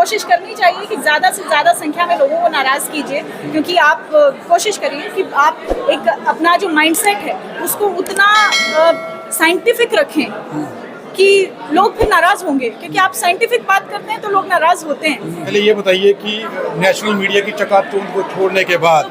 कोशिश करनी चाहिए कि ज़्यादा से ज़्यादा संख्या में लोगों को नाराज़ कीजिए, क्योंकि आप कोशिश करिए कि आप एक अपना जो माइंडसेट है उसको उतना साइंटिफिक रखें कि लोग फिर नाराज़ होंगे, क्योंकि आप साइंटिफिक बात करते हैं तो लोग नाराज़ होते हैं। पहले ये बताइए कि नेशनल मीडिया की चकाचौंध को छोड़ने के बाद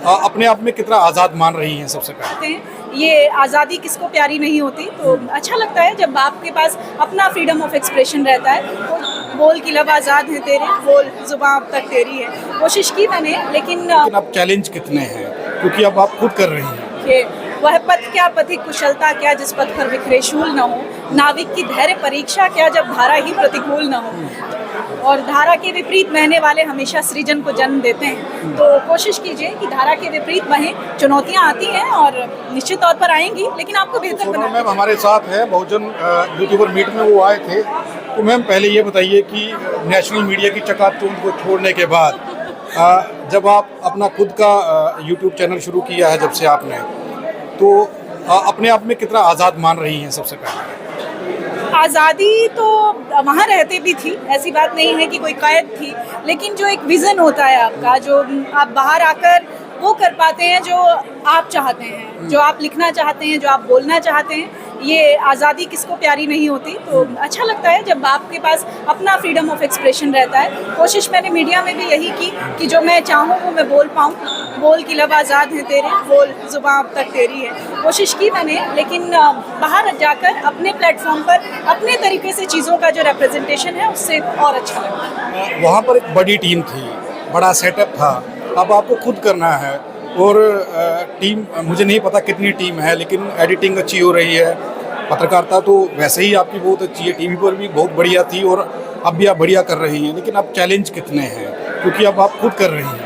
अपने आप में कितना आज़ाद मान रही हैं सबसे पहले? ये आज़ादी किसको प्यारी नहीं होती, तो अच्छा लगता है जब आपके पास अपना फ्रीडम ऑफ एक्सप्रेशन रहता है। तो बोल की लब आज़ाद है तेरे, बोल जुबान अब तक तेरी है। कोशिश की मैंने, लेकिन अब चैलेंज कितने हैं, क्योंकि अब आप खुद कर रही हैं। कि वह पथ क्या पथिक कुशलता क्या जिस पथ पर बिखरे शूल न हो, नाविक की धैर्य परीक्षा क्या जब धारा ही प्रतिकूल न हो, और धारा के विपरीत बहने वाले हमेशा सृजन को जन्म देते हैं। तो कोशिश कीजिए कि धारा के विपरीत बहें। चुनौतियां आती हैं और निश्चित तौर पर आएंगी, लेकिन आपको बेहतर बनाना। मैम हमारे साथ है बहुजन यूट्यूबर मीट में वो आए थे, तो मैम पहले ये बताइए कि नेशनल मीडिया की चकाचौंध को छोड़ने के बाद जब आप अपना खुद का यूट्यूब चैनल शुरू किया है, जब से आपने, तो अपने आप में कितना आज़ाद मान रही हैं सबसे पहले? आज़ादी तो वहाँ रहते भी थी, ऐसी बात नहीं है कि कोई कैद थी, लेकिन जो एक विज़न होता है आपका, जो आप बाहर आकर वो कर पाते हैं जो आप चाहते हैं, जो आप लिखना चाहते हैं, जो आप बोलना चाहते हैं, ये आज़ादी किसको प्यारी नहीं होती। तो अच्छा लगता है जब आपके पास अपना फ्रीडम ऑफ एक्सप्रेशन रहता है। कोशिश मैंने मीडिया में भी यही की कि जो मैं चाहूँ वो मैं बोल पाऊँ। बोल की लब आज़ाद है तेरे, बोल जुबान अब तक तेरी है। कोशिश की मैंने, लेकिन बाहर जाकर अपने प्लेटफॉर्म पर अपने तरीके से चीज़ों का जो रिप्रेजेंटेशन है उससे और अच्छा लगा। वहाँ पर एक बड़ी टीम थी, बड़ा सेटअप था, अब आपको खुद करना है, और टीम मुझे नहीं पता कितनी टीम है, लेकिन एडिटिंग अच्छी हो रही है, पत्रकारिता तो वैसे ही आपकी बहुत अच्छी है, टीवी पर भी बहुत बढ़िया थी और अब भी आप बढ़िया कर रही हैं, लेकिन अब चैलेंज कितने हैं, क्योंकि अब आप खुद कर रही हैं?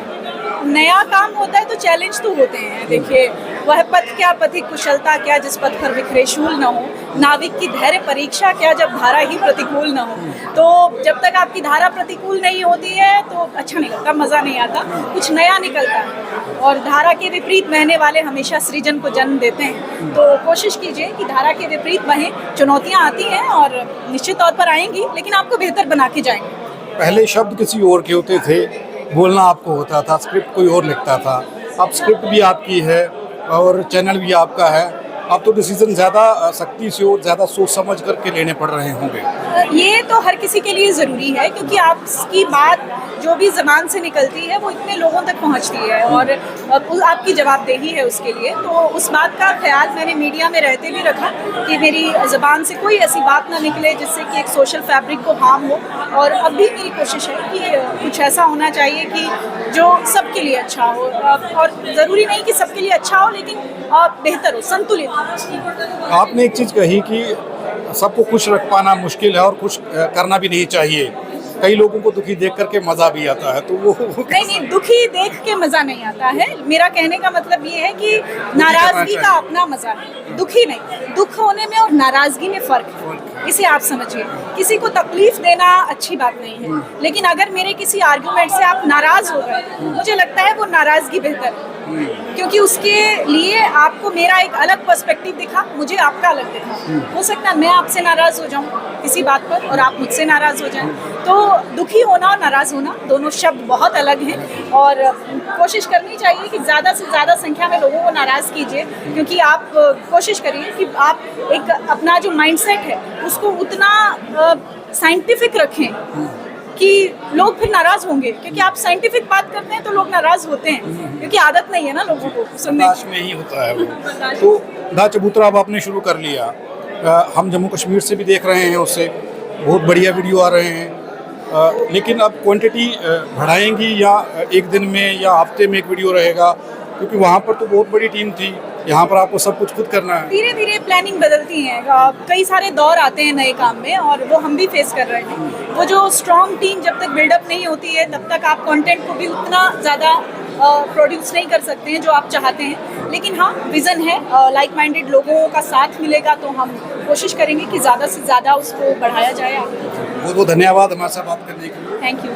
नया काम होता है तो चैलेंज तो होते हैं। देखिए, वह पथ क्या पथिक कुशलता क्या जिस पथ पर बिखरे शूल न हो, नाविक की धैर्य परीक्षा क्या जब धारा ही प्रतिकूल न हो। तो जब तक आपकी धारा प्रतिकूल नहीं होती है तो अच्छा नहीं लगता, मज़ा नहीं आता, कुछ नया निकलता है। और धारा के विपरीत बहने वाले हमेशा सृजन को जन्म देते हैं। तो कोशिश कीजिए कि धारा के विपरीत बहें। चुनौतियाँ आती हैं और निश्चित तौर पर आएंगी, लेकिन आपको बेहतर बना के जाएंगे। पहले शब्द किसी और के होते थे, बोलना आपको होता था, स्क्रिप्ट कोई और लिखता था, अब स्क्रिप्ट भी आपकी है और चैनल भी आपका है। अब तो डिसीजन ज़्यादा सख्ती से और ज़्यादा सोच समझ करके लेने पड़ रहे होंगे। ये तो हर किसी के लिए ज़रूरी है, क्योंकि आपकी बात जो भी ज़बान से निकलती है वो इतने लोगों तक पहुंचती है और आपकी जवाबदेही है उसके लिए। तो उस बात का ख्याल मैंने मीडिया में रहते भी रखा कि मेरी ज़बान से कोई ऐसी बात ना निकले जिससे कि एक सोशल फैब्रिक को हार्म हो। और अब भी मेरी कोशिश है कि कुछ ऐसा होना चाहिए कि जो सबके लिए अच्छा हो, और ज़रूरी नहीं कि सबके लिए अच्छा हो, लेकिन बेहतर हो, संतुलित हो। आपने एक चीज़ कही कि सबको खुश रख पाना मुश्किल है और खुश करना भी नहीं चाहिए। कई लोगों को दुखी देख करके मज़ा भी आता है, तो वो नहीं, दुखी देख के मज़ा नहीं आता है। मेरा कहने का मतलब ये है कि नाराज़गी का अपना मज़ा है, दुखी नहीं। दुख होने में और नाराज़गी में फ़र्क है, इसे आप समझिए। किसी को तकलीफ देना अच्छी बात नहीं है, लेकिन अगर मेरे किसी आर्गुमेंट से आप नाराज़ हो गए, मुझे लगता है वो नाराज़गी बेहतर है, क्योंकि उसके लिए आपको मेरा एक अलग पर्सपेक्टिव दिखा, मुझे आपका अलग दिखा। हो सकता है मैं आपसे नाराज़ हो जाऊं किसी बात पर और आप मुझसे नाराज़ हो जाएं। तो दुखी होना और नाराज़ होना दोनों शब्द बहुत अलग हैं, और कोशिश करनी चाहिए कि ज़्यादा से ज़्यादा संख्या में लोगों को नाराज़ कीजिए, क्योंकि आप कोशिश करिए कि आप एक अपना जो माइंडसेट है उसको उतना साइंटिफिक रखें कि लोग फिर नाराज़ होंगे, क्योंकि आप साइंटिफिक बात करते हैं तो लोग नाराज़ होते हैं, क्योंकि आदत नहीं है ना लोगों को सुनने की। में ही होता है वो। तो दा चबूतरा अब आपने शुरू कर लिया, हम जम्मू कश्मीर से भी देख रहे हैं, उससे बहुत बढ़िया वीडियो आ रहे हैं, लेकिन अब क्वांटिटी बढ़ाएंगी या एक दिन में या हफ्ते में एक वीडियो रहेगा, क्योंकि वहाँ पर तो बहुत बड़ी टीम थी, यहाँ पर आपको सब कुछ खुद करना है। धीरे धीरे प्लानिंग बदलती है, कई सारे दौर आते हैं नए काम में, और वो हम भी फेस कर रहे हैं। वो जो स्ट्रॉन्ग टीम जब तक बिल्डअप नहीं होती है तब तक आप कंटेंट को भी उतना ज़्यादा प्रोड्यूस नहीं कर सकते हैं जो आप चाहते हैं। लेकिन हाँ, विज़न है, लाइक माइंडेड लोगों का साथ मिलेगा तो हम कोशिश करेंगे कि ज़्यादा से ज़्यादा उसको बढ़ाया जाए। बहुत बहुत धन्यवाद हमारे साथ बात करने के लिए। Thank you.